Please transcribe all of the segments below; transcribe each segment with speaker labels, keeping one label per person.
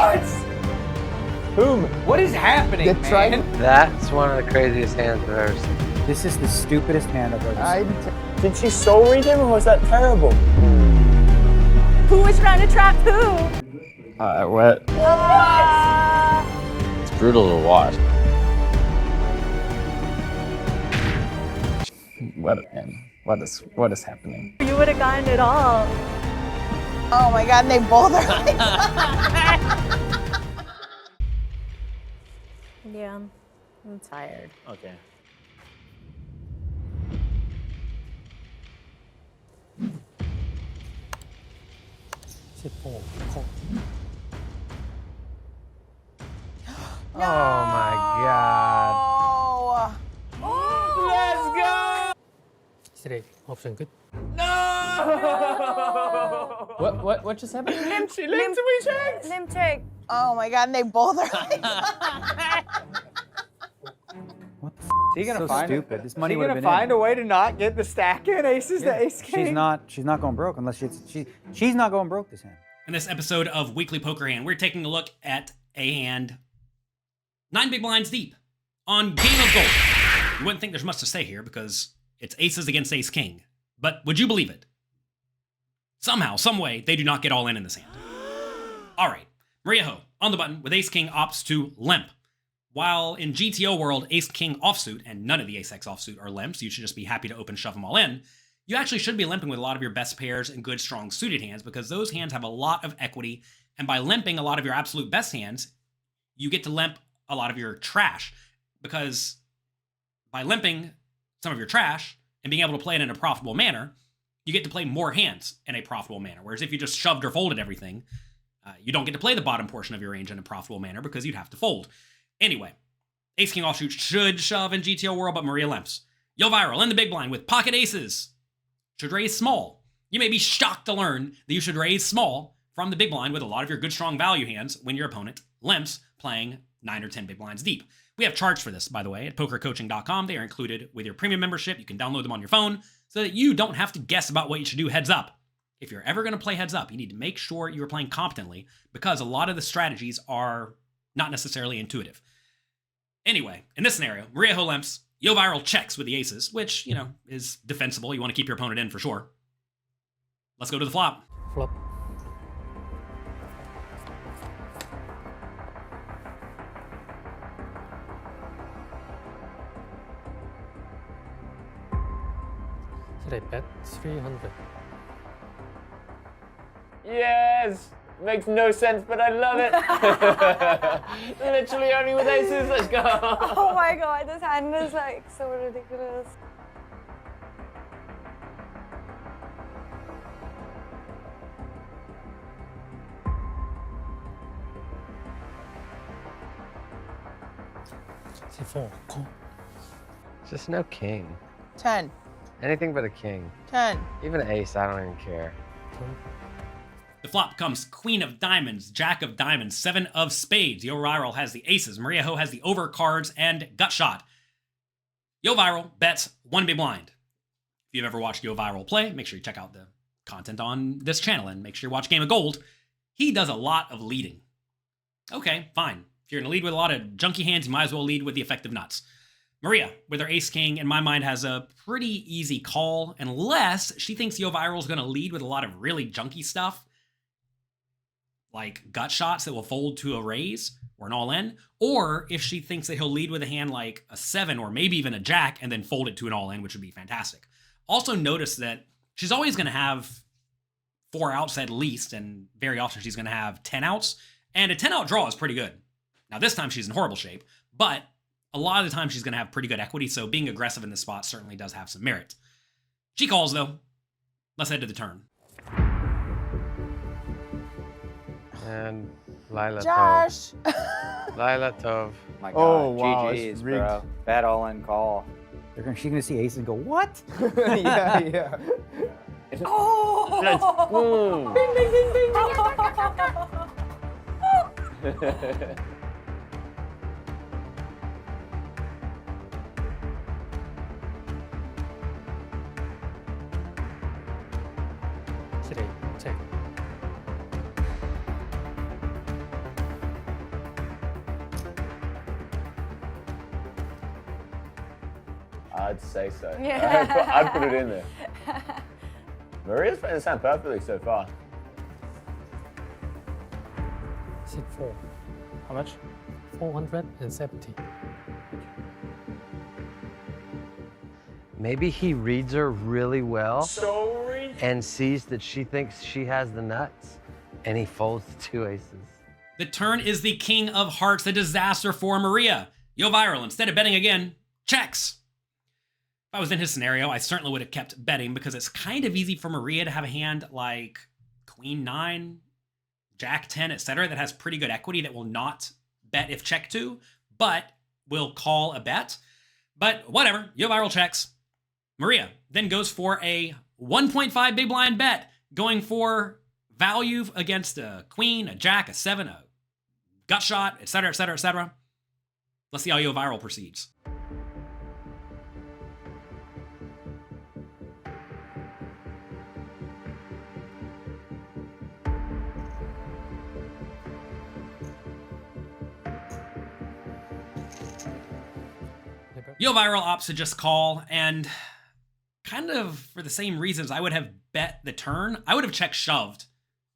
Speaker 1: What? Whom? What is happening, man?
Speaker 2: That's one of the craziest hands I've ever seen.
Speaker 3: This is the stupidest hand I've ever seen.
Speaker 4: Did she soul read him, or was that terrible?
Speaker 5: Who was trying to trap who?
Speaker 4: Wet. It's brutal to watch. What is happening?
Speaker 5: You would have gotten it all.
Speaker 6: Oh my God, and they both are.
Speaker 5: Yeah, I'm tired.
Speaker 4: Okay.
Speaker 2: Oh my God.
Speaker 6: Oh.
Speaker 1: Let's go!
Speaker 7: Straight option good.
Speaker 1: What just happened?
Speaker 6: She limped to me check.
Speaker 5: Limp check.
Speaker 6: Oh my God, and they both are.
Speaker 3: What the
Speaker 1: Is he gonna
Speaker 3: so
Speaker 1: find
Speaker 3: stupid. This money
Speaker 1: Is he
Speaker 3: would have
Speaker 1: gonna
Speaker 3: been
Speaker 1: find
Speaker 3: in.
Speaker 1: a way to not get the stack in aces to ace king?
Speaker 3: She's not going broke unless she's not going broke this hand.
Speaker 8: In this episode of Weekly Poker Hand, we're taking a look at a hand 9 big blinds deep on Game of Gold. You wouldn't think there's much to say here because it's aces against ace king, but would you believe it? Somehow, some way, they do not get all in this hand. All right, Maria Ho on the button with ace king opts to limp. While in GTO world, ace king offsuit and none of the ace x offsuit are limps, you should just be happy to open shove them all in. You actually should be limping with a lot of your best pairs and good strong suited hands because those hands have a lot of equity, and by limping a lot of your absolute best hands, you get to limp a lot of your trash, because by limping some of your trash and being able to play it in a profitable manner, you get to play more hands in a profitable manner. Whereas if you just shoved or folded everything, you don't get to play the bottom portion of your range in a profitable manner because you'd have to fold. Anyway, ace king offsuit should shove in GTO world, but Maria limps. Yoh Viral in the big blind with pocket aces. Should raise small. You may be shocked to learn that you should raise small from the big blind with a lot of your good strong value hands when your opponent limps playing 9 or 10 big blinds deep. We have charts for this, by the way, at pokercoaching.com. They are included with your premium membership. You can download them on your phone so that you don't have to guess about what you should do heads up. If you're ever going to play heads up, you need to make sure you're playing competently because a lot of the strategies are not necessarily intuitive. Anyway, in this scenario, Maria Ho limps, Yoh Viral checks with the aces, which, you know, is defensible. You want to keep your opponent in for sure. Let's go to the flop.
Speaker 7: Flop. Straight bet 300.
Speaker 1: Yes! Makes no sense, but I love it. Literally only with aces. Let's go.
Speaker 5: Oh my God, this hand is like so ridiculous.
Speaker 7: C4 call.
Speaker 2: Just no king.
Speaker 6: 10.
Speaker 2: Anything but a king.
Speaker 6: 10.
Speaker 2: Even an ace, I don't even care.
Speaker 8: The flop comes Queen of Diamonds, Jack of Diamonds, 7 of Spades. Yoh Viral has the aces. Maria Ho has the over cards and gut shot. Yoh Viral bets 1 big blind. If you've ever watched Yoh Viral play, make sure you check out the content on this channel and make sure you watch Game of Gold. He does a lot of leading. Okay, fine. If you're going to lead with a lot of junky hands, you might as well lead with the effective nuts. Maria, with her ace king, in my mind, has a pretty easy call, unless she thinks Yoh Viral is going to lead with a lot of really junky stuff, like gut shots that will fold to a raise or an all-in, or if she thinks that he'll lead with a hand like a 7 or maybe even a jack and then fold it to an all-in, which would be fantastic. Also notice that she's always going to have 4 outs at least, and very often she's going to have 10 outs, and a 10-out draw is pretty good. Now this time she's in horrible shape, but a lot of the time she's going to have pretty good equity, so being aggressive in this spot certainly does have some merit. She calls, though. Let's head to the turn.
Speaker 2: And Lila
Speaker 6: Josh.
Speaker 2: Tov. Lila Tov.
Speaker 1: My God,
Speaker 4: Oh, wow,
Speaker 1: GG's,
Speaker 4: it's rigged.
Speaker 1: bro. Bad all-in call.
Speaker 3: She's gonna see aces and go, what?
Speaker 1: yeah.
Speaker 5: Oh!
Speaker 1: Ding, ding, ding, ding.
Speaker 7: Straight check.
Speaker 9: I'd say so.
Speaker 5: Yeah.
Speaker 9: I'd put it in there. Maria's playing this hand perfectly so far.
Speaker 7: Seat 4.
Speaker 4: How much?
Speaker 7: 470.
Speaker 2: Maybe he reads her really well
Speaker 9: So read.
Speaker 2: and sees that she thinks she has the nuts, and he folds the 2 aces.
Speaker 8: The turn is the king of hearts, a disaster for Maria. Yoh Viral, instead of betting again, checks. If I was in his scenario, I certainly would have kept betting because it's kind of easy for Maria to have a hand like Queen 9, Jack 10, etc. that has pretty good equity that will not bet if checked to, but will call a bet. But whatever, Yoh Viral checks. Maria then goes for a 1.5 big blind bet, going for value against a queen, a jack, a 7, a gut shot, etc., etc., etc. Let's see how Yoh Viral proceeds. Yoh Viral opts to just call, and kind of for the same reasons I would have bet the turn, I would have check shoved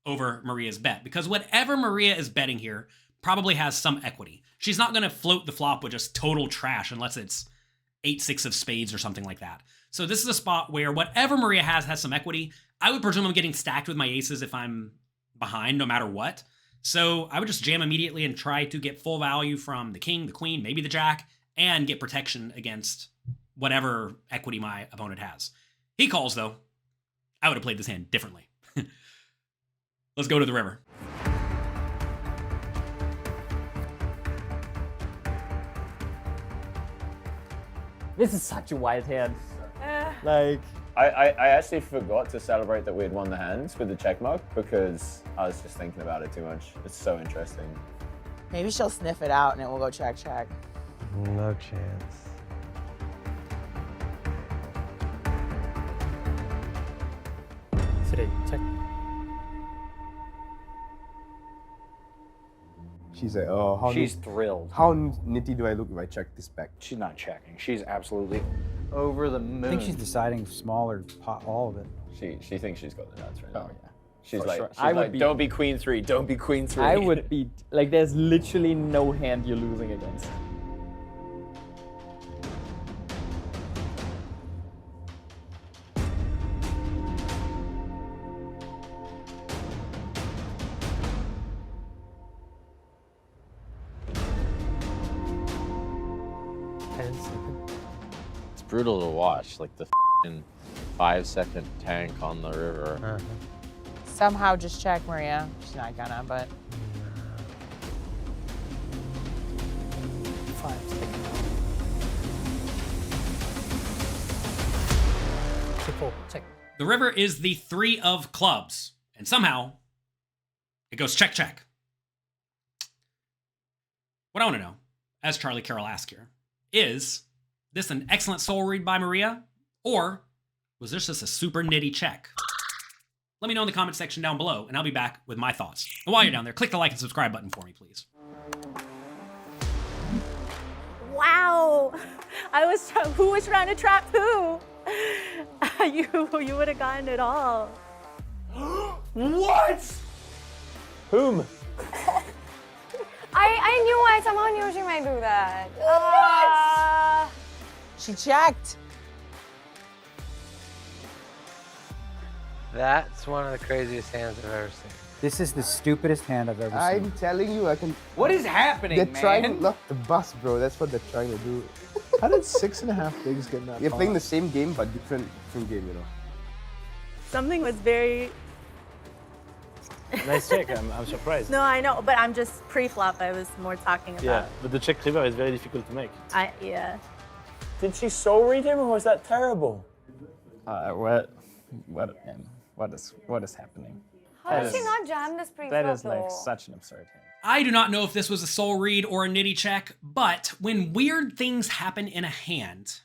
Speaker 8: over Maria's bet, because whatever Maria is betting here probably has some equity. She's not going to float the flop with just total trash unless it's 8-6 of spades or something like that. So this is a spot where whatever Maria has some equity. I would presume I'm getting stacked with my aces if I'm behind no matter what. So I would just jam immediately and try to get full value from the king, the queen, maybe the jack, and get protection against whatever equity my opponent has. He calls, though. I would have played this hand differently. Let's go to the river.
Speaker 4: This is such a wild hand.
Speaker 5: Uh,
Speaker 4: Like,
Speaker 9: I actually forgot to celebrate that we had won the hands with the check mark because I was just thinking about it too much. It's so interesting.
Speaker 6: Maybe she'll sniff it out and it will go check, check.
Speaker 2: No chance.
Speaker 7: Three, check.
Speaker 10: She's like, oh,
Speaker 1: She's thrilled.
Speaker 10: how nitty do I look if I check this back?
Speaker 1: She's not checking. She's absolutely over the moon.
Speaker 3: I think she's deciding small or pot all of it.
Speaker 9: She thinks she's got the nuts right now.
Speaker 4: oh yeah.
Speaker 9: She's
Speaker 4: For
Speaker 9: like,
Speaker 4: sure.
Speaker 9: she's
Speaker 4: I would
Speaker 9: like,
Speaker 4: be-
Speaker 9: don't be queen 3, don't be queen 3.
Speaker 4: I would be like, there's literally no hand you're losing against.
Speaker 11: It's brutal to watch, like the 5-second tank on the river.
Speaker 6: Somehow just check, Maria. She's not gonna, but
Speaker 7: 5 seconds. Seat 4, check.
Speaker 8: The river is the 3 of clubs, and somehow it goes check, check. What I want to know, as Charlie Carroll asked here, is this an excellent soul read by Maria, or was this just a super nitty check? Let me know in the comment section down below, and I'll be back with my thoughts. And while you're down there, click the like and subscribe button for me, please.
Speaker 5: wow. Who was trying to trap who? You would have gotten it all.
Speaker 1: What? Whom?
Speaker 5: I knew, I somehow knew she might do that.
Speaker 6: she checked.
Speaker 2: That's one of the craziest hands I've ever seen.
Speaker 3: This is the stupidest hand I've ever
Speaker 10: I'm
Speaker 3: seen.
Speaker 10: telling you, I can.
Speaker 1: What is happening,
Speaker 10: They're
Speaker 1: man?
Speaker 10: trying to lock the bus, bro. That's what they're trying to do.
Speaker 4: How did 6.5 bigs get in that?
Speaker 10: You're playing the same game, but different game, you know.
Speaker 5: Something was very...
Speaker 4: Nice check. I'm surprised.
Speaker 5: No, I know, but I'm just pre-flop I was more talking about.
Speaker 4: Yeah, but the check river is very difficult to make.
Speaker 5: Yeah.
Speaker 9: Did she soul read him or was that terrible?
Speaker 4: What is happening?
Speaker 5: How did she not jam this pre-flop
Speaker 4: That is
Speaker 5: though?
Speaker 4: like such an absurd hand.
Speaker 8: I do not know if this was a soul read or a nitty check, but when weird things happen in a hand,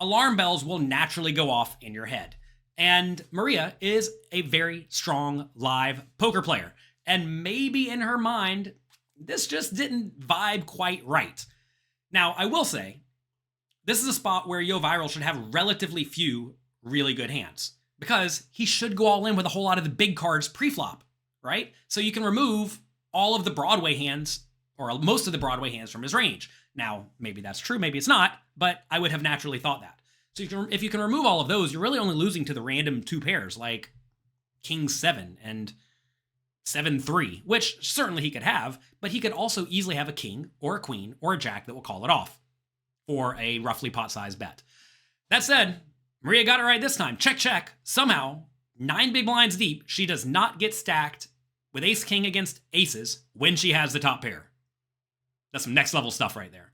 Speaker 8: alarm bells will naturally go off in your head. And Maria is a very strong live poker player. And maybe in her mind, this just didn't vibe quite right. Now, I will say, this is a spot where Yoh Viral should have relatively few really good hands because he should go all in with a whole lot of the big cards pre-flop, right? So you can remove all of the Broadway hands or most of the Broadway hands from his range. Now, maybe that's true, maybe it's not, but I would have naturally thought that. So if you can remove all of those, you're really only losing to the random 2 pairs like King 7 and 7-3, which certainly he could have, but he could also easily have a king or a queen or a jack that will call it off for a roughly pot-sized bet. That said, Maria got it right this time. Check, check. Somehow, 9 big blinds deep, she does not get stacked with ace-king against aces when she has the top pair. That's some next level stuff right there.